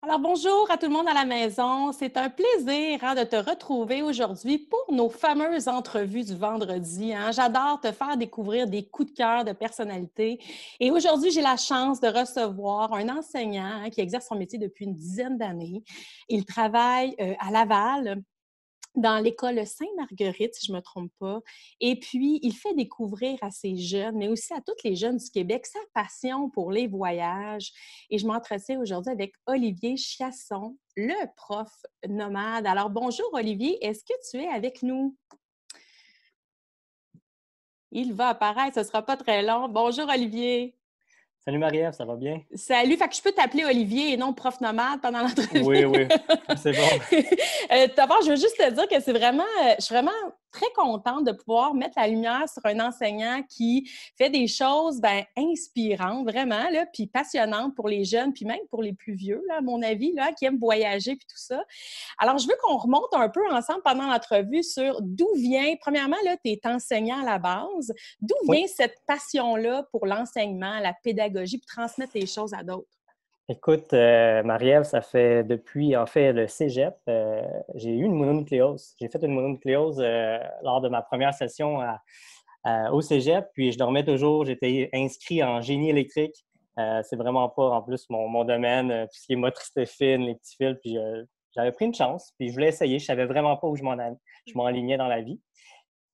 Alors, bonjour à tout le monde à la maison. C'est un plaisir de te retrouver aujourd'hui pour nos fameuses entrevues du vendredi, hein. J'adore te faire découvrir des coups de cœur de personnalité. Et aujourd'hui, j'ai la chance de recevoir un enseignant qui exerce son métier depuis une dizaine d'années. Il travaille à Laval, dans l'école Sainte-Marguerite, si je ne me trompe pas. Et puis, il fait découvrir à ces jeunes, mais aussi à toutes les jeunes du Québec, sa passion pour les voyages. Et je m'entretiens aujourd'hui avec Olivier Chiasson, le prof nomade. Alors, bonjour Olivier, est-ce que tu es avec nous? Il va apparaître, ce ne sera pas très long. Bonjour Olivier. Salut Marie-Ève, ça va bien? Salut, fait que je peux t'appeler Olivier et non prof nomade pendant Oui, l'entrevue. oui, c'est bon. D'abord, je veux juste te dire que c'est vraiment, je suis vraiment très contente de pouvoir mettre la lumière sur un enseignant qui fait des choses inspirantes, vraiment, là, puis passionnantes pour les jeunes, puis même pour les plus vieux, là, à mon avis, là, qui aiment voyager, puis tout ça. Alors, je veux qu'on remonte un peu ensemble pendant l'entrevue sur d'où vient, premièrement, là, tu es enseignant à la base, d'où Oui, vient cette passion-là pour l'enseignement, la pédagogie, puis transmettre les choses à d'autres? écoute, Marie-Ève, ça fait depuis, en fait, le cégep, j'ai eu une mononucléose. J'ai fait une mononucléose lors de ma première session au cégep, puis je dormais toujours, j'étais inscrit en génie électrique. C'est vraiment pas, en plus, mon domaine, tout ce qui est motricité fine, les petits fils, puis j'avais pris une chance, puis je voulais essayer. Je savais vraiment pas où je m'enlignais dans la vie.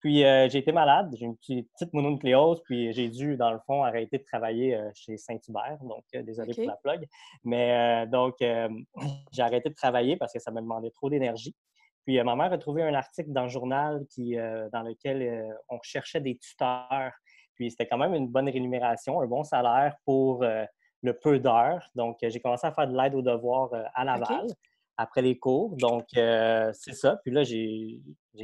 Puis, j'ai été malade, j'ai une petite mononucléose, puis j'ai dû, dans le fond, arrêter de travailler chez Saint-Hubert. Donc, désolé pour la OK. plug. Mais j'ai arrêté de travailler parce que ça me demandait trop d'énergie. Puis, ma mère a trouvé un article dans le journal dans lequel on cherchait des tuteurs. Puis, c'était quand même une bonne rémunération, un bon salaire pour le peu d'heures. Donc, j'ai commencé à faire de l'aide aux devoirs à Laval OK. après les cours. Donc, c'est ça. Puis là, j'ai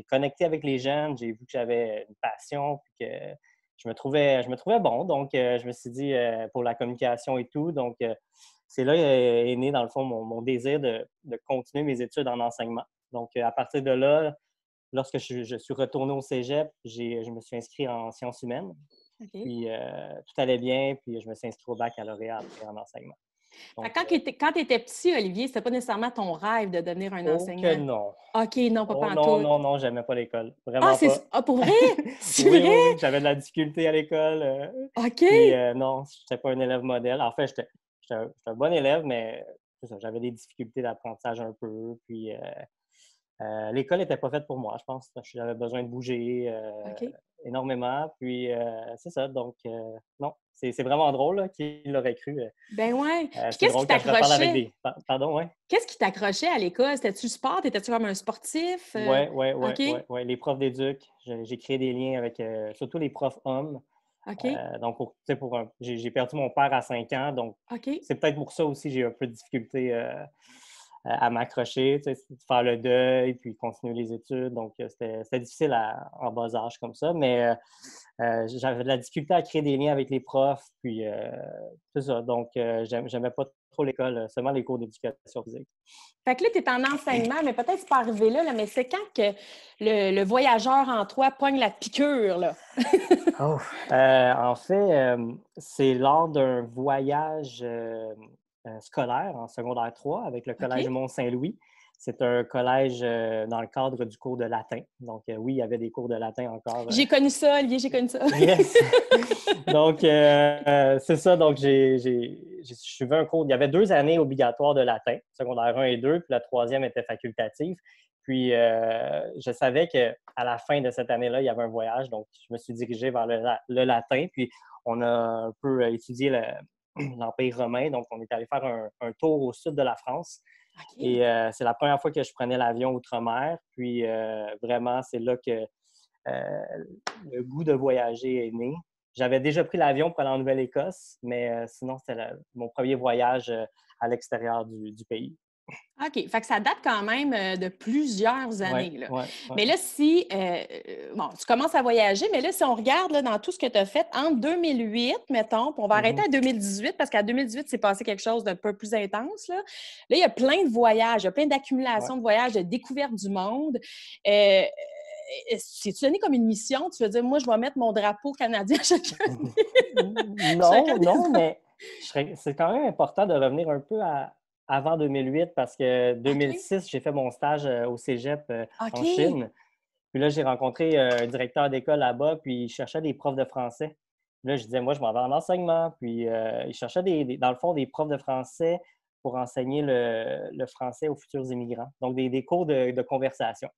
connecté avec les jeunes, j'ai vu que j'avais une passion, puis que je me trouvais bon. Donc, je me suis dit pour la communication et tout. Donc, c'est là est né, dans le fond, mon désir de continuer mes études en enseignement. Donc, à partir de là, lorsque je suis retourné au cégep, je me suis inscrit en sciences humaines. OK. Puis, tout allait bien, puis je me suis inscrit au baccalauréat après en enseignement. Fait Donc, que quand tu étais petit, Olivier, c'était pas nécessairement ton rêve de devenir un oh que enseignant? non! OK, non, pas Oh non, pantoute. non, non, j'aimais pas l'école, Ah, vraiment pas. pour vrai? C'est Oui, oui, oui, vrai? j'avais de la difficulté à l'école, puis OK. non, j'étais pas un élève modèle. En fait, j'étais un bon élève, mais c'est ça, j'avais des difficultés d'apprentissage un peu, puis l'école était pas faite pour moi, je pense. J'avais besoin de bouger, OK. énormément, puis c'est ça, donc non, c'est vraiment drôle, là, qui l'aurait cru, Ben ouais. Puis c'est drôle quand je reparle avec des pardon, ouais? qu'est-ce qui t'accrochait à l'école? C'était-tu le sport? Étais-tu comme un sportif? Ouais, ouais, ouais, OK. ouais, ouais, les profs d'éduc, j'ai créé des liens avec, surtout les profs hommes. OK. Donc pour tu sais, j'ai perdu mon père à 5 ans, donc OK. c'est peut-être pour ça aussi j'ai un peu de difficulté, à m'accrocher, tu sais, faire le deuil, puis continuer les études. Donc c'était difficile en bas âge comme ça, mais j'avais de la difficulté à créer des liens avec les profs, puis c'est ça. Donc j'aimais pas trop l'école, seulement les cours d'éducation physique. Fait que là, tu es en enseignement, mais peut-être c'est pas arrivé là, mais c'est quand que le voyageur en toi pogne la piqûre, là? Oh! En fait, c'est lors d'un voyage, scolaire en secondaire 3 avec le collège OK. Mont-Saint-Louis. C'est un collège, dans le cadre du cours de latin. Donc, oui, il y avait des cours de latin encore, J'ai connu ça, Olivier, j'ai connu ça. yes! Donc, c'est ça. Donc, j'ai suivi un cours. Il y avait 2 années obligatoires de latin, secondaire 1 et 2, puis la troisième était facultative. Puis, je savais qu'à la fin de cette année-là, il y avait un voyage. Donc, je me suis dirigé vers le latin. Puis, on a un peu étudié l'Empire romain. Donc, on est allé faire un tour au sud de la France. OK. Et c'est la première fois que je prenais l'avion outre-mer. Puis, vraiment, c'est là que le goût de voyager est né. J'avais déjà pris l'avion pour aller en Nouvelle-Écosse, mais sinon, c'était mon premier voyage à l'extérieur du pays. OK. Fait que ça date quand même, de plusieurs Oui, années, là. oui, oui. Mais là, si, bon, tu commences à voyager, mais là, si on regarde, là, dans tout ce que tu as fait entre 2008, mettons, puis on va arrêter Mhm. à 2018 parce qu'à 2018, c'est passé quelque chose d'un peu plus intense, là. Là, il y a plein de voyages, il y a plein Ouais. d'accumulations de voyages, de découverte du monde. Euh, C'est-tu donné comme une mission? Tu veux dire, moi, je vais mettre mon drapeau canadien chacun Non, des non, mais c'est quand même important de revenir un peu avant 2008 parce que OK. 2006, j'ai fait mon stage au cégep en OK. Chine. Puis là, j'ai rencontré un directeur d'école là-bas, puis il cherchait des profs de français. Là, je disais, moi, je m'en vais en enseignement. Puis il cherchait, dans le fond, des profs de français pour enseigner le français aux futurs immigrants. Donc, des cours de conversation.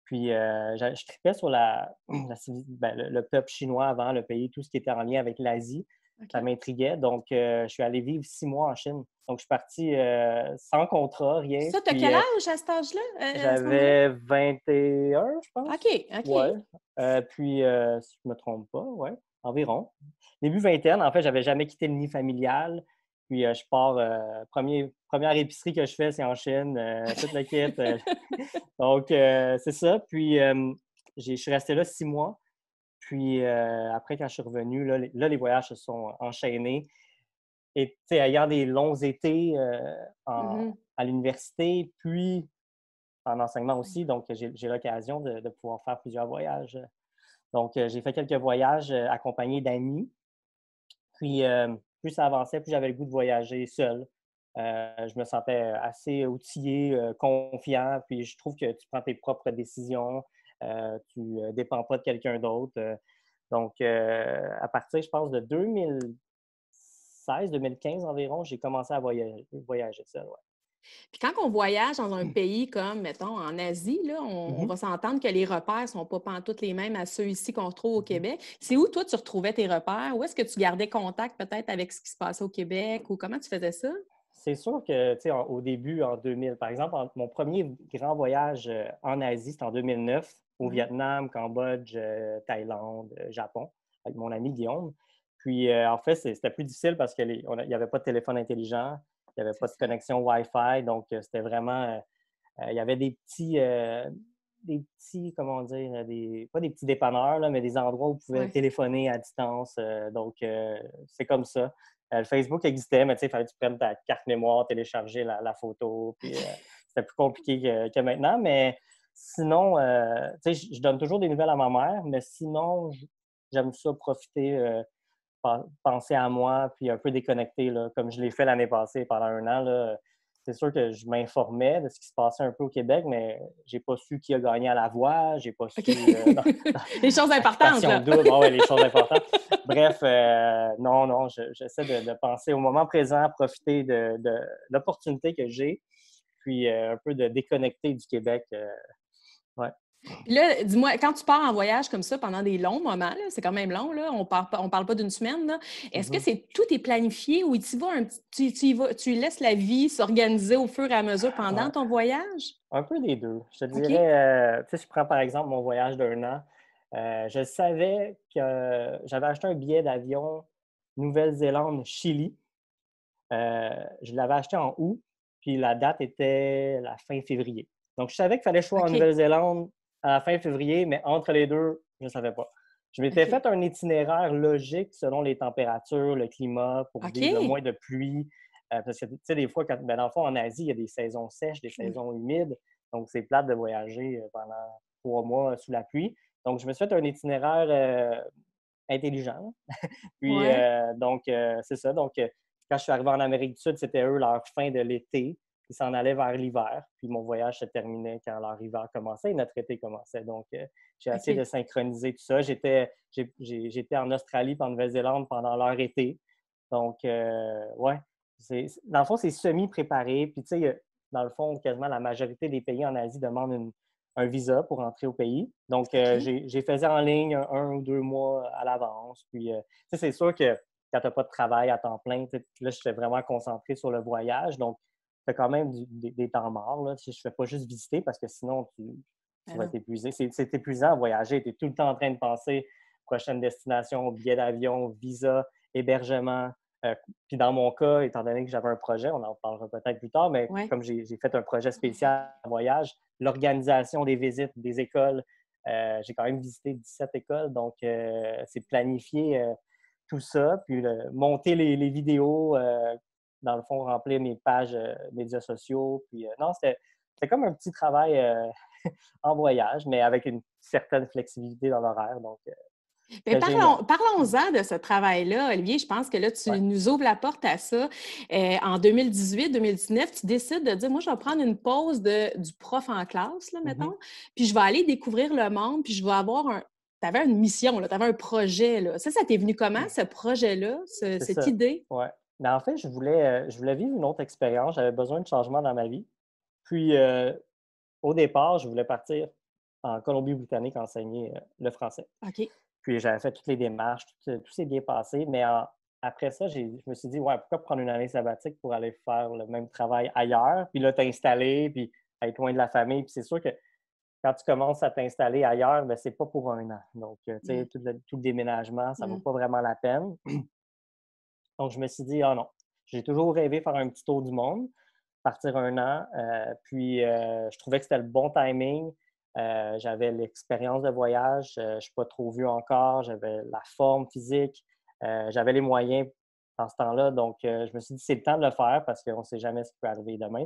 Puis, je tripais sur le peuple chinois avant, le pays, tout ce qui était en lien avec l'Asie. Ça OK. m'intriguait. Donc, je suis allé vivre 6 mois en Chine. Donc, je suis parti sans contrat, rien. Ça, tu as Puis, quel âge à cet âge-là, à ce moment-là? j'avais 21, je pense. OK, OK. Ouais. Puis, si je me trompe pas, ouais, environ. Début vingtaine, en fait, j'avais jamais quitté le nid familial. Puis, je pars, première épicerie que je fais, c'est en Chine, toute la kit. Donc, c'est ça. Puis, je suis resté là 6 mois. Puis, après, quand je suis revenu, les voyages se sont enchaînés. Et, tu sais, ayant des longs étés Mmh. à l'université, puis en enseignement aussi, donc j'ai l'occasion de pouvoir faire plusieurs voyages. Donc, j'ai fait quelques voyages accompagnés d'amis. Puis, plus ça avançait, plus j'avais le goût de voyager seul. Je me sentais assez outillé, confiant, puis je trouve que tu prends tes propres décisions, tu ne dépends pas de quelqu'un d'autre. Donc, à partir, je pense, de 2016-2015 environ, j'ai commencé à voyager seul. Ouais. Puis quand on voyage dans un pays comme, mettons, en Asie, là, on Mhm, va s'entendre que les repères ne sont pas pantoute les mêmes à ceux ici qu'on retrouve au mhm. Québec. C'est où, toi, tu retrouvais tes repères? Où est-ce que tu gardais contact peut-être avec ce qui se passait au Québec ou comment tu faisais ça? C'est sûr que, tu sais, au début, en 2000, par exemple, mon premier grand voyage en Asie, c'était en 2009, au Ouais, Vietnam, Cambodge, Thaïlande, Japon, avec mon ami Guillaume. Puis, en fait, c'était plus difficile parce qu'il n'y avait pas de téléphone intelligent, il n'y avait c'est pas de ça. connexion Wi-Fi, donc c'était vraiment, il y avait comment dire, pas des petits dépanneurs, là, mais des endroits où on pouvait Ouais. téléphoner à distance. Donc, c'est comme ça. Le Facebook existait, mais tu sais, il fallait que tu prennes ta carte mémoire, télécharger la photo, puis c'était plus compliqué que maintenant. Mais sinon, tu sais, je donne toujours des nouvelles à ma mère, mais sinon, j'aime ça profiter, penser à moi, puis un peu déconnecter, là, comme je l'ai fait l'année passée pendant 1 an. Là. C'est sûr que je m'informais de ce qui se passait un peu au Québec, mais j'ai pas su qui a gagné à la voix, j'ai pas OK. su Les choses importantes, occupation là. double, ah ouais, les choses importantes. Bref, non, non, j'essaie de penser au moment présent, profiter de l'opportunité que j'ai, puis un peu de déconnecter du Québec. Ouais. Puis là, dis-moi, quand tu pars en voyage comme ça pendant des longs moments, là, c'est quand même long, là, on parle pas d'une semaine, là, est-ce que Mhm. tout est planifié ou tu y vas tu y vas, tu laisses la vie s'organiser au fur et à mesure pendant Ouais. ton voyage? Un peu des deux. Je te OK. dirais, tu sais, je prends par exemple mon voyage d'1 an. Je savais que j'avais acheté un billet d'avion Nouvelle-Zélande-Chili. Je l'avais acheté en août, puis la date était la fin février. Donc, je savais qu'il fallait que je sois en OK. Nouvelle-Zélande à la fin février, mais entre les deux, je ne savais pas. Je m'étais OK. fait un itinéraire logique selon les températures, le climat, pour vivre le OK. moins de pluie. Parce que, tu sais, des fois, dans le fond, en Asie, il y a des saisons sèches, des Oui. saisons humides. Donc, c'est plate de voyager pendant 3 mois sous la pluie. Donc, je me suis fait un itinéraire intelligent. Puis, Ouais. donc, c'est ça. Donc, quand je suis arrivé en Amérique du Sud, c'était eux leur fin de l'été. Ils s'en allaient vers l'hiver. Puis, mon voyage se terminait quand leur hiver commençait et notre été commençait. Donc, j'ai essayé de OK. synchroniser tout ça. J'étais en Australie et en Nouvelle-Zélande pendant leur été. Donc, ouais. Dans le fond, c'est semi-préparé. Puis, tu sais, dans le fond, quasiment la majorité des pays en Asie demandent un visa pour entrer au pays. Donc, OK. j'ai fait en ligne 1 ou 2 mois à l'avance. Puis, tu sais, c'est sûr que quand tu n'as pas de travail à temps plein, là, je suis vraiment concentré sur le voyage. Donc, tu as quand même des temps morts. Là. Je ne fais pas juste visiter parce que sinon, tu Ben vas non. être épuisé. C'est épuisant à voyager. Tu es tout le temps en train de penser prochaine destination, billet d'avion, visa, hébergement. Euh, Puis dans mon cas, étant donné que j'avais un projet, on en parlera peut-être plus tard, mais Ouais. comme j'ai fait un projet spécial en voyage, l'organisation des visites des écoles, j'ai quand même visité 17 écoles, donc c'est planifier tout ça, puis monter les vidéos, dans le fond, remplir mes pages médias sociaux. Puis non, c'était comme un petit travail en voyage, mais avec une certaine flexibilité dans l'horaire. Donc, Bien, C'était génial. parlons-en de ce travail-là, Olivier. Je pense que là, tu Ouais. nous ouvres la porte à ça. En 2018-2019, tu décides de dire, moi, je vais prendre une pause du prof en classe, là, Mhm. mettons, puis je vais aller découvrir le monde, puis je vais avoir un... Tu avais une mission, tu avais un projet. Là. Ça t'est venu comment, ce projet-là, C'est cette ça. idée? Ouais. Mais en fait, je voulais vivre une autre expérience. J'avais besoin de changement dans ma vie. Puis, au départ, je voulais partir en Colombie-Britannique enseigner le français. OK. Puis j'avais fait toutes les démarches, tout s'est bien passé, mais après ça, je me suis dit: «Ouais, pourquoi prendre une année sabbatique pour aller faire le même travail ailleurs?» Puis là, t'installer, puis être loin de la famille. Puis c'est sûr que quand tu commences à t'installer ailleurs, ben c'est pas pour un an. Donc, tu sais, Mm, tout le déménagement, ça vaut mm. pas vraiment la peine. Donc, je me suis dit: «Ah non». J'ai toujours rêvé faire un petit tour du monde, partir un an. Puis, je trouvais que c'était le bon timing. J'avais l'expérience de voyage. Je ne suis pas trop vieux encore. J'avais la forme physique. J'avais les moyens dans ce temps-là. Donc, je me suis dit, c'est le temps de le faire parce qu'on ne sait jamais ce qui peut arriver demain.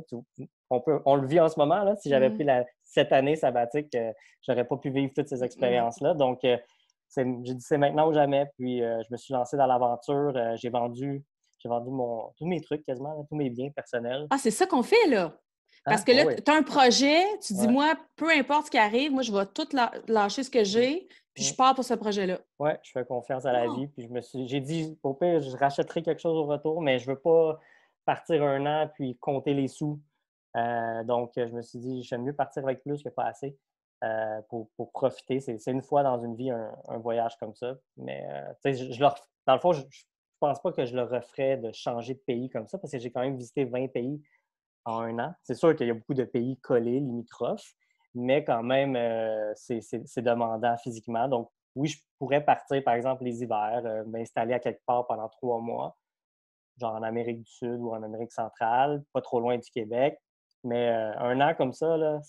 On le vit en ce moment. Là. Si j'avais pris cette année sabbatique, je n'aurais pas pu vivre toutes ces Non. expériences-là. Donc, j'ai dit, c'est maintenant ou jamais. Puis, je me suis lancé dans l'aventure. J'ai vendu tous mes trucs quasiment, là, tous mes biens personnels. Ah, c'est ça qu'on fait, là. Parce Hein? que Oui, là, oui. tu as un projet, tu dis, Ouais. moi, peu importe ce qui arrive, moi, je vais tout lâcher ce que Mm, j'ai, puis je mm. pars pour ce projet-là. Ouais, je fais confiance à la Oh! vie. Puis j'ai dit, au pire, je rachèterai quelque chose au retour, mais je veux pas partir un an puis compter les sous. Donc, je me suis dit, j'aime mieux partir avec plus que pas assez pour profiter. C'est une fois dans une vie un voyage comme ça. Mais, tu sais, dans le fond, je pense pas que je le referais de changer de pays comme ça parce que j'ai quand même visité 20 pays en un an. C'est sûr qu'il y a beaucoup de pays collés, limitrophes, mais quand même, c'est demandant physiquement. Donc, oui, je pourrais partir, par exemple, les hivers, m'installer à quelque part pendant 3 mois, genre en Amérique du Sud ou en Amérique centrale, pas trop loin du Québec. Mais un an comme ça, là,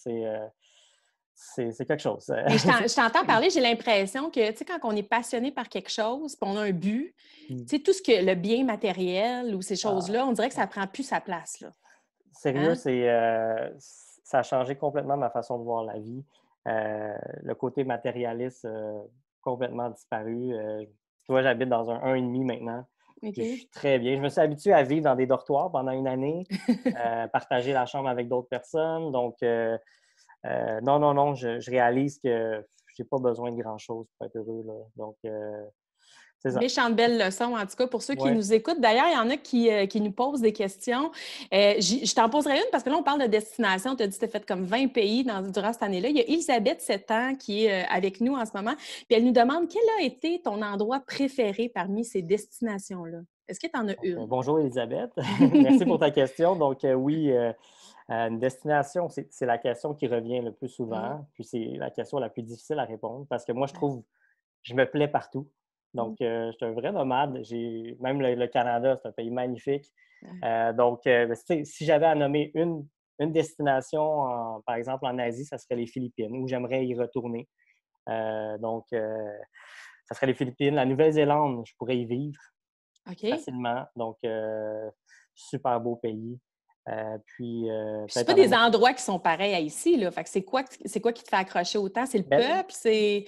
c'est quelque chose. Mais je t'entends parler, j'ai l'impression que, tu sais, quand on est passionné par quelque chose, puis on a un but, tu sais, tout ce que le bien matériel ou ces Ah, choses-là, on dirait que ça prend plus sa place, là. sérieux, Hein? ça a changé complètement ma façon de voir la vie. Le côté matérialiste complètement disparu. Tu vois, j'habite dans un 1,5 maintenant. Puis je OK. suis très bien. Je me suis habitué à vivre dans des dortoirs pendant une année, partager la chambre avec d'autres personnes. Donc, non, non, non, je réalise que j'ai pas besoin de grand-chose pour être heureux, là. Donc, c'est ça. Méchante belle leçon, en tout cas, pour ceux qui Ouais. nous écoutent. D'ailleurs, il y en a qui nous posent des questions. Je t'en poserai une parce que là, on parle de destination. Tu as dit que tu as fait comme 20 pays durant cette année-là. Il y a Elisabeth, 7 ans, qui est avec nous en ce moment. Puis elle nous demande quel a été ton endroit préféré parmi ces destinations-là? Est-ce que tu en as Donc, une? bonjour Elisabeth. Merci pour ta question. Donc, oui, une destination, c'est la question qui revient le plus Mm. souvent. Puis c'est la question la plus difficile à répondre parce que moi, je trouve, je me plais partout. Mm. Donc, je suis un vrai nomade. Même le Canada, c'est un pays magnifique. Ouais. Donc, tu sais, si j'avais à nommer une destination, par exemple en Asie, ça serait les Philippines, où j'aimerais y retourner. Donc, ça serait les Philippines. La Nouvelle-Zélande, je pourrais y vivre OK. facilement. Donc, super beau pays. Puis, Puis c'est peut-être pas en des Amérique. endroits qui sont pareils à ici, là. Fait que c'est quoi qui te fait accrocher autant? C'est le Ben, peuple? C'est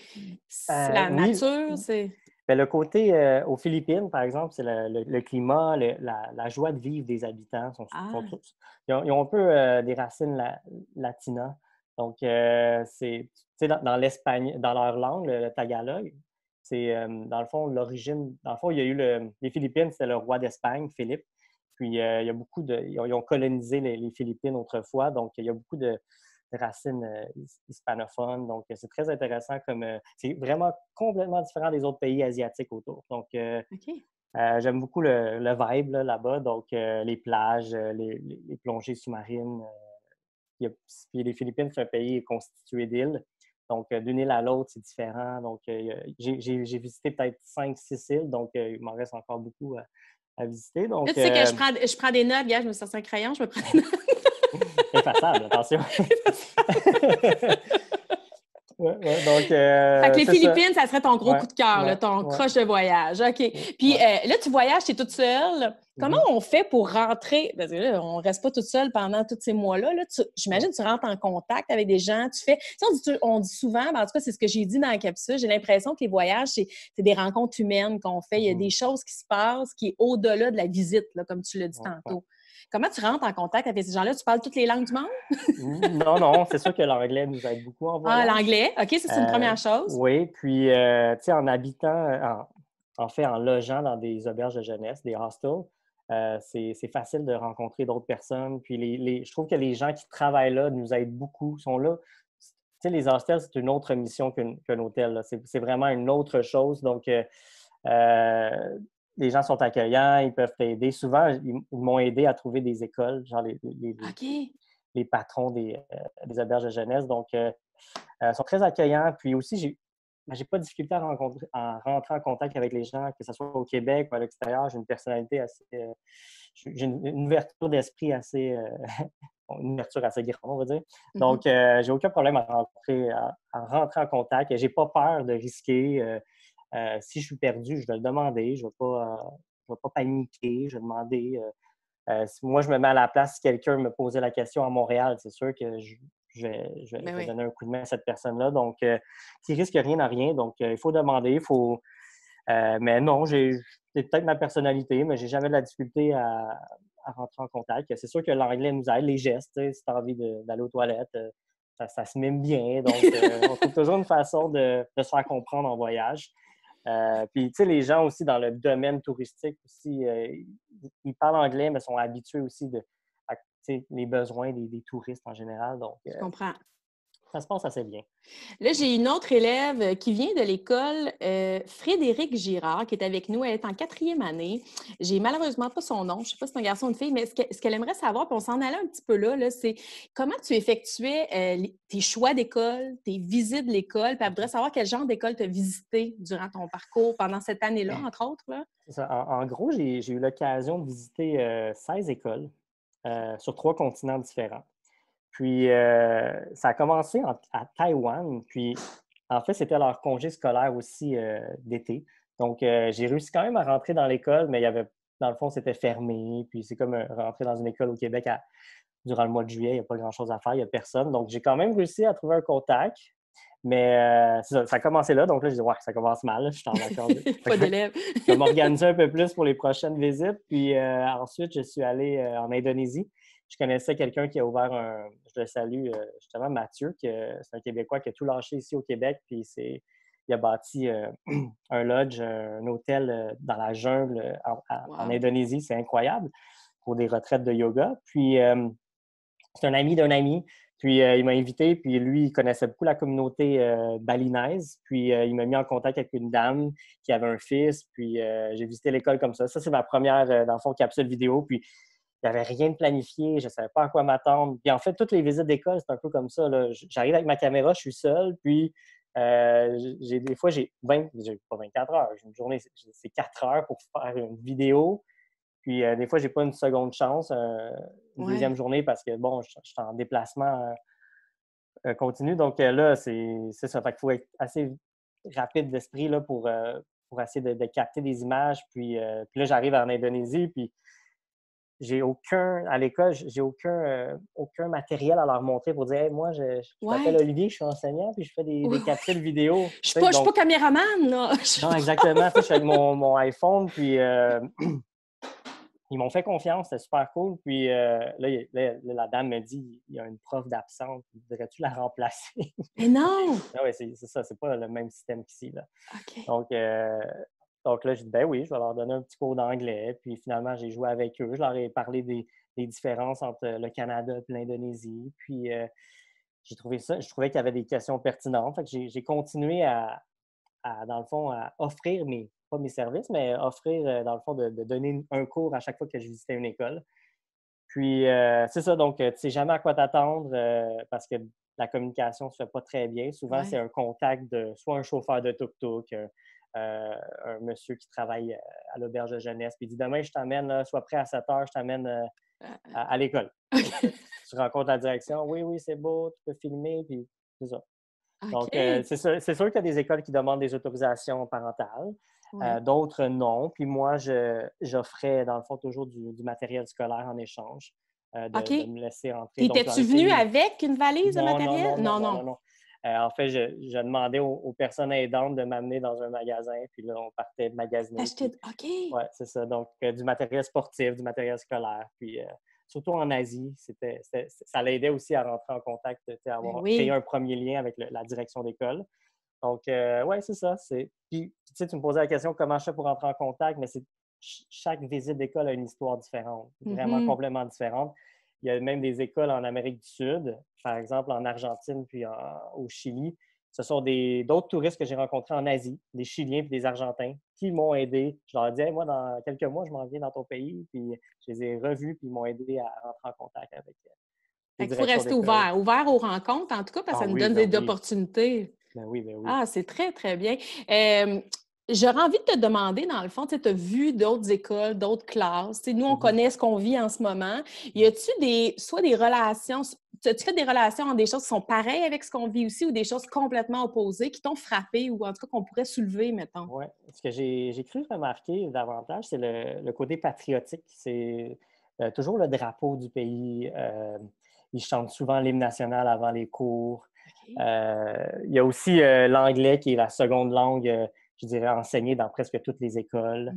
la oui, nature? C'est... ben, le côté aux Philippines, par exemple, c'est le climat, la joie de vivre des habitants. Ah, Ils ont un peu des racines latinas. Donc, tu sais, dans l'espagnol, dans leur langue, le tagalog, c'est dans le fond l'origine. Dans le fond, il y a eu les Philippines, c'était le roi d'Espagne, Philippe. Puis, il y a beaucoup ils ont colonisé les Philippines autrefois. Donc, il y a beaucoup de racines hispanophones. Donc, c'est très intéressant c'est vraiment complètement différent des autres pays asiatiques autour. Donc, OK. j'aime beaucoup le vibe là-bas. Donc, les plages, les plongées sous-marines. Puis les Philippines, c'est un pays constitué d'îles. Donc, d'une île à l'autre, c'est différent. Donc, j'ai visité peut-être 5, 6 îles. Donc, il m'en reste encore beaucoup à visiter. Là, Donc, tu sais que je prends des notes. Gars, je me suis sorti un crayon, je me prends des notes. infassable, attention. Donc, Fait que les c'est ça. Philippines, ça serait ton gros coup de cœur, là, ton Ouais. crush de voyage. OK. Puis là, tu voyages, tu es toute seule. Comment on fait pour rentrer? Parce que là, on reste pas toute seule pendant tous ces mois-là. Là. J'imagine que tu rentres en contact avec des gens. Tu fais. Tu sais, on dit souvent, ben, en tout cas, c'est ce que j'ai dit dans la capsule. J'ai l'impression que les voyages, c'est des rencontres humaines qu'on fait. Il y a des choses qui se passent qui est au-delà de la visite, là, comme tu l'as dit tantôt. Comment tu rentres en contact avec ces gens-là? Tu parles toutes les langues du monde? Non, c'est sûr que l'anglais nous aide beaucoup en Ah, voyage. l'anglais. OK, ça, c'est une première chose. Oui, puis, tu sais, en habitant, en fait, en logeant dans des auberges de jeunesse, des hostels, c'est facile de rencontrer d'autres personnes. Puis, je trouve que les gens qui travaillent là nous aident beaucoup, sont là. Tu sais, les hostels, c'est une autre mission qu'un hôtel, là. C'est vraiment une autre chose. Donc, les gens sont accueillants, ils peuvent t'aider. Souvent, ils m'ont aidé à trouver des écoles, genre OK. les patrons des auberges de jeunesse. Donc, ils sont très accueillants. Puis aussi, j'ai pas de difficulté à rentrer en contact avec les gens, que ce soit au Québec ou à l'extérieur. J'ai une personnalité assez. J'ai une ouverture d'esprit assez. Une ouverture assez grande, on va dire. Donc, j'ai aucun problème à rentrer en contact. Et j'ai pas peur de risquer. Si je suis perdu, je vais le demander. Je vais pas paniquer. Je vais demander. Si moi, je me mets à la place, si quelqu'un me posait la question à Montréal, c'est sûr que je vais donner un coup de main à cette personne-là. Donc, qui risque rien à rien. Donc, il faut demander, mais non, c'est peut-être ma personnalité, mais j'ai jamais de la difficulté à rentrer en contact. C'est sûr que l'anglais nous aide, les gestes, si tu as envie d'aller aux toilettes, ça se mime bien. Donc, on trouve toujours une façon de se faire comprendre en voyage. Puis, tu sais, les gens aussi dans le domaine touristique aussi, ils parlent anglais, mais sont habitués aussi à, tu sais, les besoins des touristes en général. Donc, Je comprends. ça se passe assez bien. Là, j'ai une autre élève qui vient de l'école, Frédéric Girard, qui est avec nous. Elle est en 4e année. J'ai malheureusement pas son nom. Je ne sais pas si c'est un garçon ou une fille, mais ce qu'elle aimerait savoir, puis on s'en allait un petit peu là, c'est comment tu effectuais tes choix d'école, tes visites de l'école, puis elle voudrait savoir quel genre d'école tu as visité durant ton parcours pendant cette année-là, entre autres. Là. C'est ça. En gros, j'ai eu l'occasion de visiter 16 écoles sur 3 continents différents. Puis, ça a commencé à Taïwan. Puis, en fait, c'était leur congé scolaire aussi d'été. Donc, j'ai réussi quand même à rentrer dans l'école, mais il y avait, dans le fond, c'était fermé. Puis, c'est comme rentrer dans une école au Québec durant le mois de juillet. Il n'y a pas grand-chose à faire, il n'y a personne. Donc, j'ai quand même réussi à trouver un contact. Mais ça a commencé là. Donc là, je dis, ouais, ça commence mal. Je suis en vacances. Pas d'élèves. Je vais m'organiser un peu plus pour les prochaines visites. Puis ensuite, je suis allé en Indonésie. Je connaissais quelqu'un qui a ouvert je le salue, justement, Mathieu, c'est un Québécois qui a tout lâché ici au Québec. Puis il a bâti un lodge, un hôtel dans la jungle en Indonésie. C'est incroyable pour des retraites de yoga. Puis c'est un ami d'un ami. Puis il m'a invité, puis lui, il connaissait beaucoup la communauté balinaise. Puis il m'a mis en contact avec une dame qui avait un fils. Puis j'ai visité l'école comme ça. Ça, c'est ma première, dans le fond, capsule vidéo. Puis il n'y avait rien de planifié. Je ne savais pas à quoi m'attendre. Puis en fait, toutes les visites d'école, c'est un peu comme ça. Là. J'arrive avec ma caméra, je suis seul. Puis des fois, j'ai pas 24 heures. J'ai une journée, c'est 4 heures pour faire une vidéo. Puis des fois, j'ai pas une seconde chance, une deuxième journée parce que, bon, je suis en déplacement continu. Donc là, c'est ça. Fait qu'il faut être assez rapide d'esprit là, pour essayer de capter des images. Puis là, j'arrive en Indonésie, puis à l'école, j'ai aucun matériel à leur montrer pour dire hey, moi, je m'appelle Olivier, je suis enseignant, puis je fais des capsules vidéo. Je suis pas caméraman, là. Non, exactement. Je suis avec mon iPhone, puis ils m'ont fait confiance, c'était super cool. Puis la dame me dit il y a une prof d'absente, voudrais-tu la remplacer? Mais non! Ah oui, c'est ça, c'est pas le même système qu'ici. Là. OK. Donc là, j'ai dit ben oui, je vais leur donner un petit cours d'anglais. Puis finalement, j'ai joué avec eux. Je leur ai parlé des différences entre le Canada et l'Indonésie. Puis je trouvais qu'il y avait des questions pertinentes. Fait que j'ai continué dans le fond, à offrir pas mes services, mais offrir, dans le fond, de donner un cours à chaque fois que je visitais une école. Puis, c'est ça, donc, tu sais jamais à quoi t'attendre parce que la communication ne se fait pas très bien. Souvent, c'est un contact de soit un chauffeur de tuk-tuk, un monsieur qui travaille à l'auberge de jeunesse, puis il dit demain, je t'amène, là, sois prêt à 7 heures, je t'amène à l'école. Tu rencontres la direction, oui, c'est beau, tu peux filmer, puis c'est ça. Donc, OK. c'est sûr qu'il y a des écoles qui demandent des autorisations parentales, Oui. d'autres non. Puis moi, j'offrais, dans le fond, toujours du matériel scolaire en échange, OK. de me laisser entrer. Puis, Donc, j'en ai étais-tu venu payé. avec une valise de Non, non, matériel? non, non, Non, non, non. non, non. En fait, je demandais aux personnes aidantes de m'amener dans un magasin, puis là, on partait magasiner. Puis, OK. ouais, c'est ça. Donc, du matériel sportif, du matériel scolaire. Puis, surtout en Asie, ça l'aidait aussi à rentrer en contact, Ben créer oui. un premier lien avec la direction d'école. Donc, ouais, c'est ça. Puis, tu sais, tu me posais la question comment je fais pour rentrer en contact, mais chaque visite d'école a une histoire différente, vraiment Mhm. complètement différente. Il y a même des écoles en Amérique du Sud, par exemple en Argentine puis au Chili. Ce sont d'autres touristes que j'ai rencontrés en Asie, des Chiliens puis des Argentins, qui m'ont aidé. Je leur ai dit, hey, moi, dans quelques mois, je m'en viens dans ton pays. Puis je les ai revus, puis ils m'ont aidé à rentrer en contact avec les Fait qu'il faut directions rester d'école. ouvert aux rencontres, en tout cas, parce que Ah ça nous oui, donne ben des oui. opportunités. Ben oui, ben oui. Ah, c'est très, très bien. J'aurais envie de te demander, dans le fond, tu as vu d'autres écoles, d'autres classes. Nous, on Mhm. connaît ce qu'on vit en ce moment. Y a-tu soit des relations, as-tu fait des relations entre des choses qui sont pareilles avec ce qu'on vit aussi ou des choses complètement opposées qui t'ont frappé ou en tout cas qu'on pourrait soulever, mettons? Oui. Ce que j'ai cru remarquer davantage, c'est le côté patriotique. C'est toujours le drapeau du pays. Ils chantent souvent l'hymne national avant les cours. OK. Il y a aussi l'anglais qui est la seconde langue, je dirais, enseignée dans presque toutes les écoles.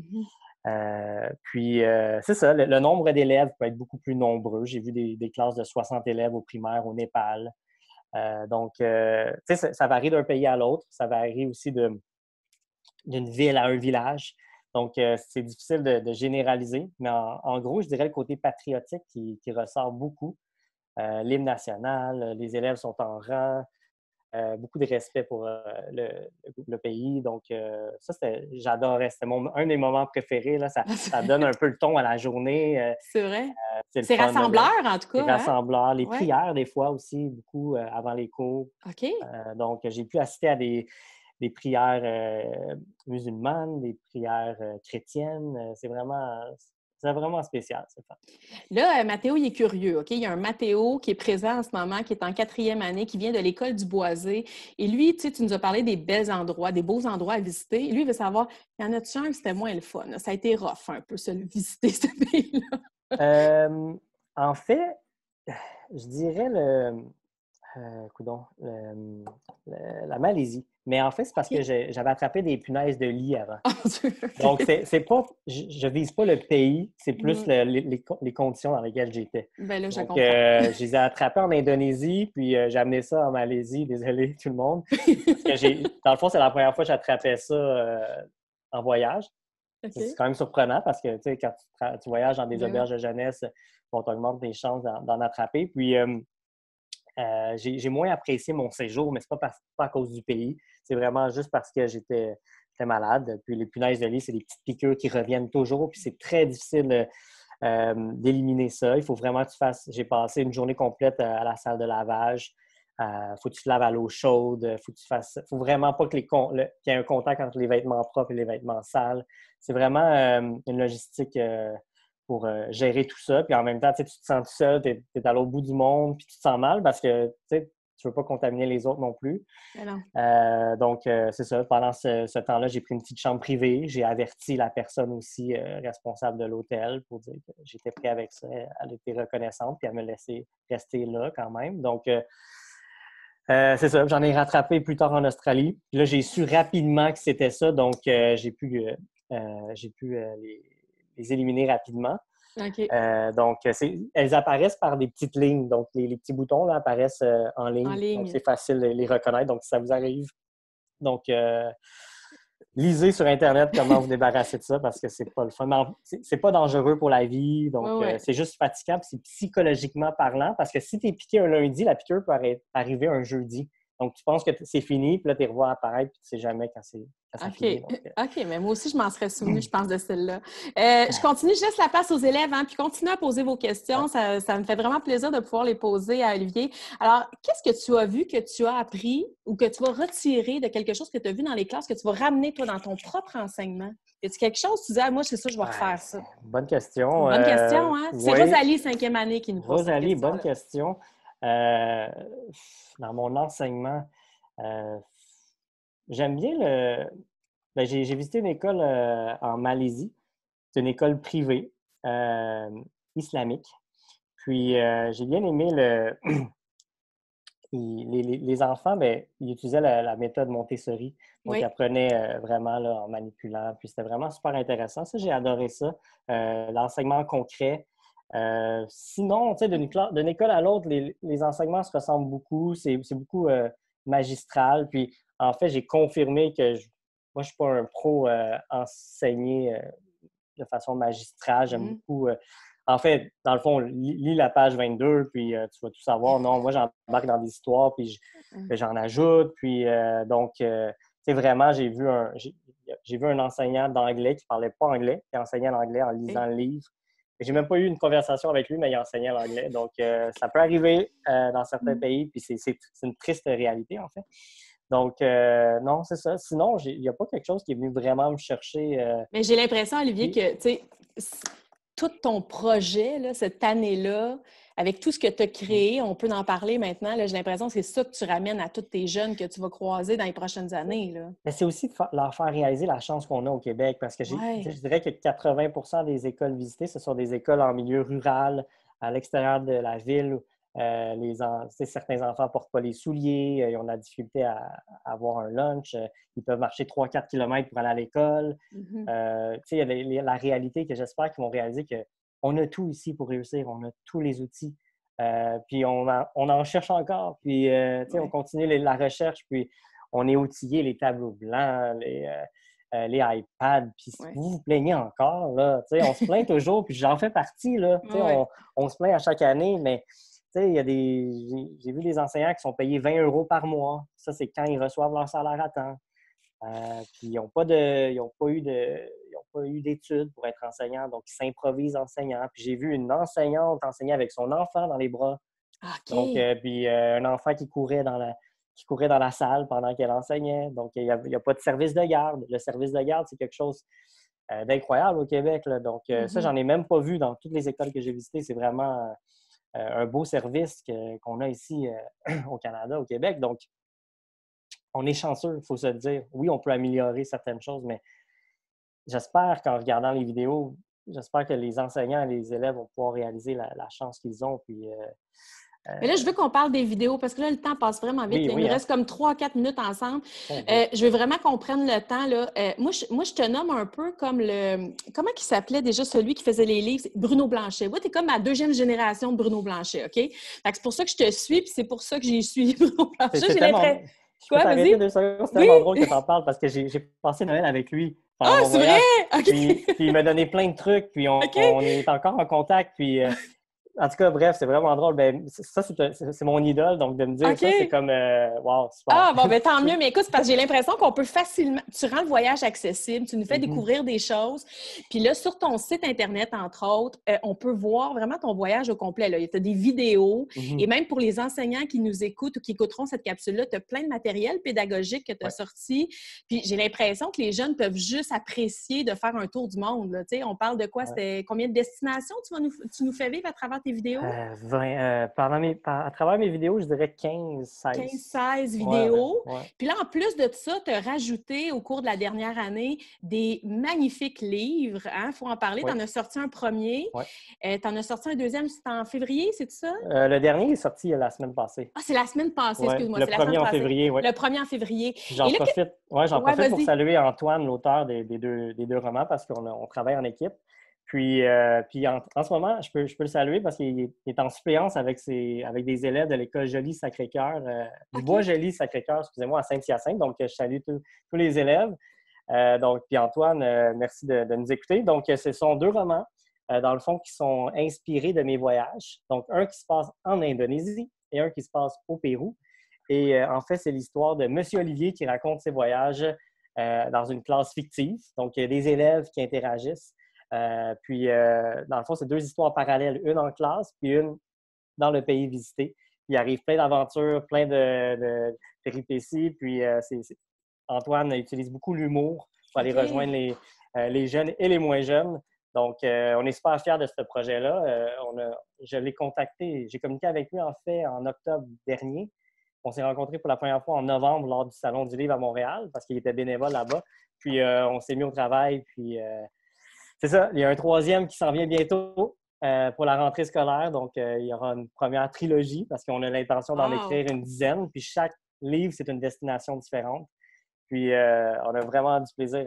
Mhm. Puis, c'est ça, le nombre d'élèves peut être beaucoup plus nombreux. J'ai vu des classes de 60 élèves au primaire au Népal. Donc, tu sais, ça varie d'un pays à l'autre. Ça varie aussi d'une ville à un village. Donc, c'est difficile de généraliser. Mais en gros, je dirais le côté patriotique qui ressort beaucoup. L'hymne national, les élèves sont en rang, beaucoup de respect pour le pays. Donc, ça, j'adorais. C'était un des moments préférés. Là. Ça donne un peu le ton à la journée. C'est vrai. C'est le C'est fun. Là. rassembleur, en tout Les cas, hein? rassembleurs, les Oui. prières, des fois aussi, beaucoup avant les cours. OK. Donc, j'ai pu assister à des prières musulmanes, des prières chrétiennes. C'est vraiment spécial, c'est fun. Là, Mathéo, il est curieux, OK? Il y a un Mathéo qui est présent en ce moment, qui est en 4e année, qui vient de l'école du Boisé. Et lui, tu sais, tu nous as parlé des bels endroits, des beaux endroits à visiter. Lui, il veut savoir, y en a-tu un que c'était moins le fun? Ça a été rough un peu, ça, de visiter ce pays-là. Euh, En fait, je dirais coudonc, la Malaisie. Mais en fait, c'est parce que OK. j'avais attrapé des punaises de lit avant. Oh, mon Dieu, Donc, OK. c'est pas, je vise pas le pays, c'est plus Mm. les conditions dans lesquelles j'étais. Ben là, je Donc, comprends. je les ai attrapés en Indonésie, puis j'ai amené ça en Malaisie. Désolé tout le monde. Parce que dans le fond, c'est la première fois que j'attrapais ça en voyage. C'est OK. quand même surprenant parce que, tu sais, quand tu voyages dans des Ben oui. auberges de jeunesse, on t'augmente tes chances d'en attraper. Puis, j'ai moins apprécié mon séjour, mais c'est pas à cause du pays. C'est vraiment juste parce que j'étais malade. Puis les punaises de lit, c'est des petites piqûres qui reviennent toujours. Puis c'est très difficile d'éliminer ça. Il faut vraiment que tu fasses. J'ai passé une journée complète à la salle de lavage. Faut que tu te laves à l'eau chaude. Faut vraiment pas qu'il y ait un contact entre les vêtements propres et les vêtements sales. C'est vraiment une logistique pour gérer tout ça. Puis en même temps, tu te sens tout seul, tu es à l'autre bout du monde, puis tu te sens mal parce que tu ne veux pas contaminer les autres non plus. Ben non. Donc, c'est ça. Pendant ce temps-là, j'ai pris une petite chambre privée. J'ai averti la personne aussi responsable de l'hôtel pour dire que j'étais prêt avec ça. Elle était reconnaissante, puis elle me laissait rester là quand même. Donc, c'est ça. J'en ai rattrapé plus tard en Australie. Puis là, j'ai su rapidement que c'était ça. Donc, j'ai pu les éliminer rapidement. OK. Donc, elles apparaissent par des petites lignes. Donc, les petits boutons là, apparaissent en En ligne. Donc, ligne. c'est facile de les reconnaître. Donc, si ça vous arrive. Donc, lisez sur Internet comment vous débarrasser de ça parce que c'est pas le fun. C'est pas dangereux pour la vie. Oui, Donc, oui. c'est juste fatigant. Puis c'est psychologiquement parlant parce que si tu es piqué un lundi, la piqûre peut arriver un jeudi. Donc, tu penses que c'est fini, puis là, tu les revois apparaître, puis tu sais jamais quand ça OK. finit. Donc, OK, mais moi aussi, je m'en serais souvenu, je pense, de celle-là. Je continue, je laisse la place aux élèves, hein, puis continuez à poser vos ouais. questions. Ça me fait vraiment plaisir de pouvoir les poser à Olivier. Alors, qu'est-ce que tu as vu, que tu as appris ou que tu vas retirer de quelque chose que tu as vu dans les classes, que tu vas ramener, toi, dans ton propre enseignement? Est-ce quelque chose, tu dis, ah, moi, c'est ça, je vais refaire ça? Bonne C'est une question. bonne question, hein? C'est Oui, Rosalie, 5e année, qui nous pose cette Rosalie, bonne question-là. question. Euh, Dans mon enseignement, Euh, J'aime bien le... Ben, j'ai visité une école en Malaisie. C'est une école privée euh, islamique. Puis, j'ai bien aimé les enfants, ben, ils utilisaient la méthode Montessori. Donc, ils Oui. apprenaient vraiment là, en manipulant. Puis, c'était vraiment super intéressant. Ça, j'ai adoré ça. L'enseignement concret. Sinon, tu sais, d'une école à l'autre, les enseignements se ressemblent beaucoup. C'est beaucoup magistral. Puis, en fait, j'ai confirmé que moi, je ne suis pas un pro enseigné de façon magistrale. J'aime Mhm. beaucoup. En fait, dans le fond, lis la page 22, puis tu vas tout savoir. Non, moi, j'embarque dans des histoires, puis j'en ajoute. Puis donc, tu sais, vraiment, j'ai vu un enseignant d'anglais qui ne parlait pas anglais, qui enseignait l'anglais en lisant le livre. J'ai même pas eu une conversation avec lui, mais il enseignait l'anglais. Donc, ça peut arriver dans certains pays, puis c'est une triste réalité, en fait. Donc, non, c'est ça. Sinon, il n'y a pas quelque chose qui est venu vraiment me chercher. Mais j'ai l'impression, Olivier, Puis, que tu sais, tout ton projet, là, cette année-là, avec tout ce que tu as créé, on peut en parler maintenant. Là, j'ai l'impression que c'est ça que tu ramènes à tous tes jeunes que tu vas croiser dans les prochaines années. Là. mais c'est aussi de leur faire réaliser la chance qu'on a au Québec, parce que Ouais. je dirais que 80 des écoles visitées, ce sont des écoles en milieu rural, à l'extérieur de la ville. Certains enfants ne portent pas les souliers, ils ont de la difficulté à avoir un lunch, ils peuvent marcher 3-4 kilomètres pour aller à l'école. Mhm. Il y a la réalité que j'espère qu'ils vont réaliser qu'on a tout ici pour réussir, on a tous les outils. Puis on en cherche encore, puis on Ouais. continue la recherche, puis on est outillé, les tableaux blancs, les iPads, puis Ouais. vous vous plaignez encore, là, on se plaint toujours, puis j'en fais partie, là, Ouais. on se plaint à chaque année, mais il y a j'ai vu des enseignants qui sont payés 20 € par mois, ça c'est quand ils reçoivent leur salaire à temps. Puis ils ont pas eu d'études pour être enseignants, donc ils s'improvisent enseignants. Puis j'ai vu une enseignante enseigner avec son enfant dans les bras. Donc, OK. puis un enfant qui courait dans la salle pendant qu'elle enseignait. Donc, il n'y a pas de service de garde. Le service de garde, c'est quelque chose d'incroyable au Québec, là. Donc, ça, Mhm. j'en ai même pas vu dans toutes les écoles que j'ai visitées. C'est vraiment un beau service qu'on a ici au Canada, au Québec. Donc, on est chanceux, il faut se le dire. Oui, on peut améliorer certaines choses, mais j'espère qu'en regardant les vidéos, j'espère que les enseignants et les élèves vont pouvoir réaliser la chance qu'ils ont. Puis, Mais là, je veux qu'on parle des vidéos parce que là, le temps passe vraiment vite. oui, Là. Il nous oui, hein? reste comme 3-4 minutes ensemble. Mon Dieu. Je veux vraiment qu'on prenne le temps. Là. Moi, je te nomme un peu comme le... Comment il s'appelait déjà celui qui faisait les livres? Bruno Blanchet. Oui, tu es comme ma deuxième génération de Bruno Blanchet, OK? Fait que c'est pour ça que je te suis puis c'est pour ça que j'ai suivi Bruno Blanchet. C'est J'ai tellement. l'impression... Je peux Quoi, t'arrêter vas-y? 2 secondes? C'est Oui! tellement drôle que tu en parles parce que j'ai passé Noël avec lui pendant Ah, mon c'est vrai? voyage. Puis, OK. puis il m'a donné plein de trucs, puis OK. on est encore en contact. Puis, en tout cas, bref, c'est vraiment drôle. Ben, ça, c'est mon idole. Donc, de me dire ça, c'est OK. comme, wow, super. Ah, bon, ben tant mieux. Mais écoute, c'est parce que j'ai l'impression qu'on peut facilement. Tu rends le voyage accessible, tu nous fais Mhm. découvrir des choses. Puis là, sur ton site Internet, entre autres, on peut voir vraiment ton voyage au complet. Là. Tu as des vidéos. Et Mhm. même pour les enseignants qui nous écoutent ou qui écouteront cette capsule-là, tu as plein de matériel pédagogique que tu as Ouais, sorti. Puis j'ai l'impression que les jeunes peuvent juste apprécier de faire un tour du monde. Là. Tu sais, on parle de quoi? ouais. C'était combien de destinations tu nous fais vivre à travers tes vidéos? À travers mes vidéos, je dirais 15, 15, 16. 16 Ouais, vidéos. ouais, Puis là, en plus de ça, tu as rajouté au cours de la dernière année des magnifiques livres. Il faut en parler. Tu ouais, en as sorti un premier. ouais. Tu en as sorti un deuxième, c'était en février, c'est ça? Le dernier est sorti la semaine passée. Ah, c'est la semaine passée, Ouais, excuse-moi, le c'est la semaine premier en passée. février, ouais. Le premier en février. Puis Et là, j'en ouais, profite pour vas-y. saluer Antoine, l'auteur des deux romans, parce on travaille en équipe. Puis en ce moment, je peux le saluer parce qu'il est en suppléance avec des élèves de l'école Joly-Sacré-Cœur, du OK. Bois Joly-Sacré-Cœur, excusez-moi, à Saint-Hyacinthe. Donc, je salue tous les élèves. Donc, puis Antoine, merci de nous écouter. Donc, ce sont deux romans, dans le fond, qui sont inspirés de mes voyages. Donc, un qui se passe en Indonésie et un qui se passe au Pérou. Et en fait, c'est l'histoire de Monsieur Olivier qui raconte ses voyages dans une classe fictive. Donc, il y a des élèves qui interagissent. Dans le fond, c'est deux histoires parallèles, une en classe, puis une dans le pays visité. Il arrive plein d'aventures, plein de péripéties. Puis, Antoine utilise beaucoup l'humour pour aller rejoindre OK. les jeunes et les moins jeunes. Donc, on est super fiers de ce projet-là. Je l'ai contacté, j'ai communiqué avec lui, en fait, en octobre dernier. on s'est rencontrés pour la première fois en novembre lors du Salon du Livre à Montréal parce qu'il était bénévole là-bas. Puis, on s'est mis au travail. Puis, c'est ça. Il y a un troisième qui s'en vient bientôt pour la rentrée scolaire. Donc, il y aura une première trilogie parce qu'on a l'intention d'en écrire une dizaine. Puis, chaque livre, c'est une destination différente. Puis, on a vraiment du plaisir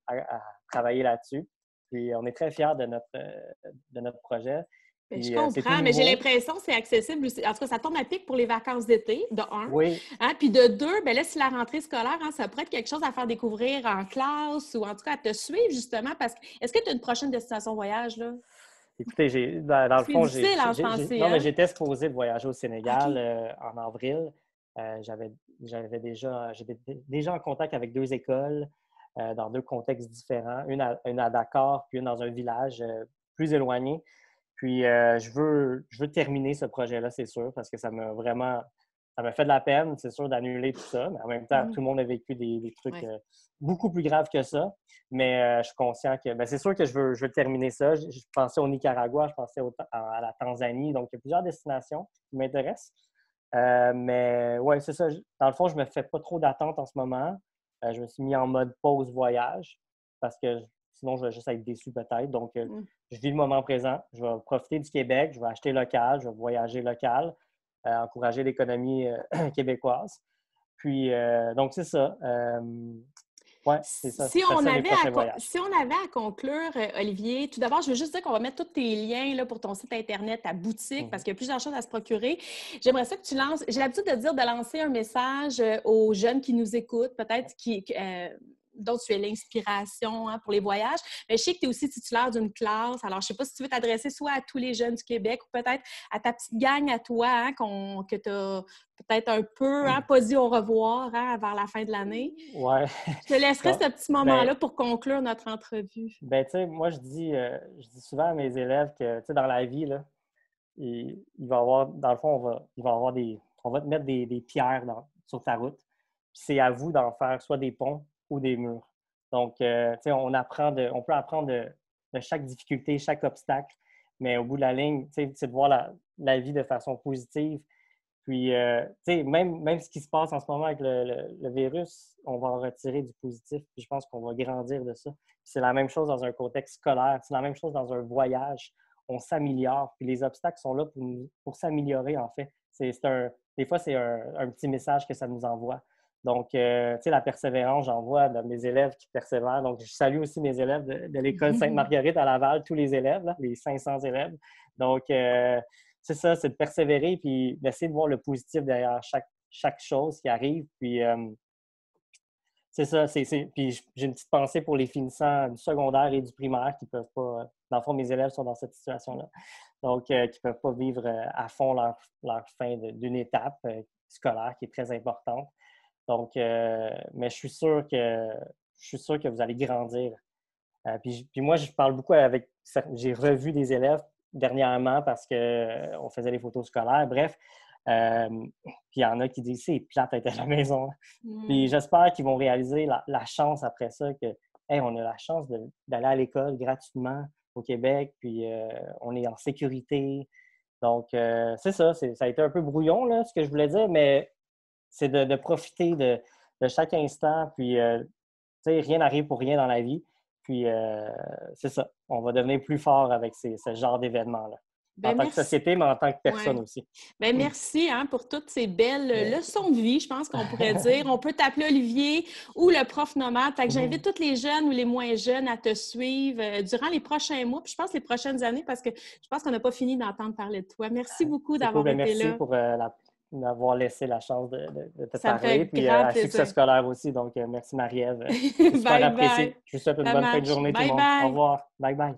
à travailler là-dessus. Puis, on est très fiers de notre projet. Bien, Puis, je comprends, mais j'ai l'impression que c'est accessible aussi. En tout cas, ça tombe à pic pour les vacances d'été, de un. Oui. Hein? Puis de deux, bien là, si la rentrée scolaire, hein, ça pourrait être quelque chose à faire découvrir en classe ou en tout cas à te suivre, justement, parce que est-ce que tu as une prochaine destination voyage, là? Écoutez, dans le fond, difficile à en penser, non, mais hein? j'étais supposé de voyager au Sénégal OK. en avril. J'étais déjà en contact avec 2 écoles dans 2 contextes différents, une à Dakar, puis une dans un village plus éloigné. Puis je veux terminer ce projet-là, c'est sûr, parce que ça m'a fait de la peine, c'est sûr, d'annuler tout ça. Mais en même temps, tout le monde a vécu des trucs beaucoup plus graves que ça. Mais je suis conscient que, c'est sûr que je veux terminer ça. Je pensais au Nicaragua, je pensais à la Tanzanie. Donc, il y a plusieurs destinations qui m'intéressent. Mais ouais, c'est ça. Dans le fond, je ne me fais pas trop d'attentes en ce moment. Je me suis mis en mode pause voyage parce que sinon, je vais juste être déçu peut-être. Donc, je vis le moment présent. Je vais profiter du Québec. Je vais acheter local. Je vais voyager local. Encourager l'économie québécoise. Puis, donc, c'est ça. Ouais, c'est ça. Si on, mes prochains voyages. si on avait à conclure, Olivier, tout d'abord, je veux juste dire qu'on va mettre tous tes liens là, pour ton site Internet, ta boutique, parce qu'il y a plusieurs choses à se procurer. J'aimerais ça que tu lances, j'ai l'habitude de dire de lancer un message aux jeunes qui nous écoutent, peut-être dont tu es l'inspiration pour les voyages. Mais je sais que tu es aussi titulaire d'une classe. Alors, je ne sais pas si tu veux t'adresser soit à tous les jeunes du Québec ou peut-être à ta petite gang à toi que tu as peut-être un peu pas dit au revoir vers la fin de l'année. Ouais. Je te laisserai ce petit moment-là pour conclure notre entrevue. Tu sais, moi, je dis souvent à mes élèves que, tu sais, dans la vie, là, il va y avoir, dans le fond, on va te mettre des pierres sur ta route. Puis c'est à vous d'en faire soit des ponts ou des murs. Donc, tu sais, on peut apprendre de chaque difficulté, chaque obstacle, mais au bout de la ligne, tu sais, c'est de voir la vie de façon positive. Puis, tu sais, même ce qui se passe en ce moment avec le virus, on va en retirer du positif. Puis, je pense qu'on va grandir de ça. Puis c'est la même chose dans un contexte scolaire. C'est la même chose dans un voyage. On s'améliore. Puis, les obstacles sont là pour s'améliorer, en fait. Des fois, c'est un petit message que ça nous envoie. Donc, tu sais, la persévérance, j'en vois dans mes élèves qui persévèrent. Donc, je salue aussi mes élèves de l'École Sainte-Marguerite à Laval, tous les élèves, là, les 500 élèves. Donc, c'est ça, c'est de persévérer puis d'essayer de voir le positif derrière chaque chose qui arrive. Puis, c'est ça. Puis, j'ai une petite pensée pour les finissants du secondaire et du primaire qui ne peuvent pas. Dans le fond, mes élèves sont dans cette situation-là. Donc, qui ne peuvent pas vivre à fond leur fin d'une étape scolaire qui est très importante. Donc, mais je suis sûr que vous allez grandir. Puis moi, je parle beaucoup j'ai revu des élèves dernièrement parce qu'on faisait des photos scolaires, bref. Puis il y en a qui disent c'est plate d'être à la maison. Puis j'espère qu'ils vont réaliser la chance après ça que hey, on a la chance d'aller à l'école gratuitement au Québec, puis on est en sécurité. Donc, c'est ça. Ça a été un peu brouillon, là, ce que je voulais dire, mais c'est de profiter de chaque instant. Puis, tu sais, rien n'arrive pour rien dans la vie. Puis, c'est ça. On va devenir plus fort avec ce genre d'événements-là. En tant que société, mais en tant que personne aussi. Bien, merci pour toutes ces belles leçons de vie, je pense qu'on pourrait dire. On peut t'appeler Olivier ou le prof nomade. Fait que j'invite tous les jeunes ou les moins jeunes à te suivre durant les prochains mois, puis je pense les prochaines années, parce que je pense qu'on n'a pas fini d'entendre parler de toi. Merci beaucoup d'avoir été merci là. Merci pour m'avoir laissé la chance de te parler. Puis un succès scolaire aussi. Donc, merci Marie-Ève. C'est super apprécié. Je vous souhaite une bonne fin de journée tout le monde. Au revoir. Bye bye.